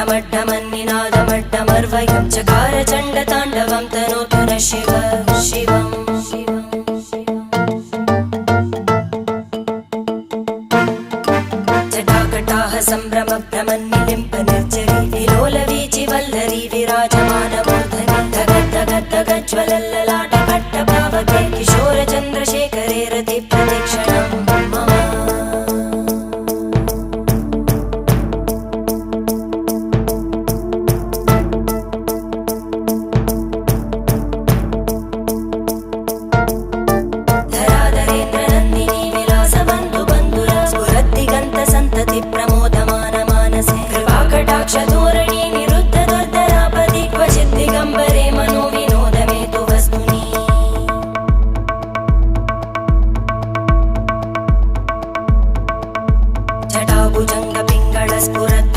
ढमड्ढमन्निनादमड्ढमर्वयं चकार चण्डताण्डवं तनोतु नः शिव शिवम् जटाकटाह सम्भ्रमभ्रमन्निलिम्प निर्जरी विलोलवीचि वल्लरी विराजमानमूर्धनि धगद्धगद्धगज्ज्वलल्ललाटकट्टपावके किशोरचन्द्रशेखरे रतिप्रदक्षिणं मम धराधरेन्द्रनन्दिनी विलासबन्धु बन्धुर स्फुरद्दिगन्तसन्तति प्रमोदमान मानसे कृपाकटाक्षधोरणी निरुद्ध दुर्धरापदि क्वचिद्दिगम्बरे मनो विनोदमेतु वस्तुनि जटाभुजङ्ग पिङ्गळ स्फुरत्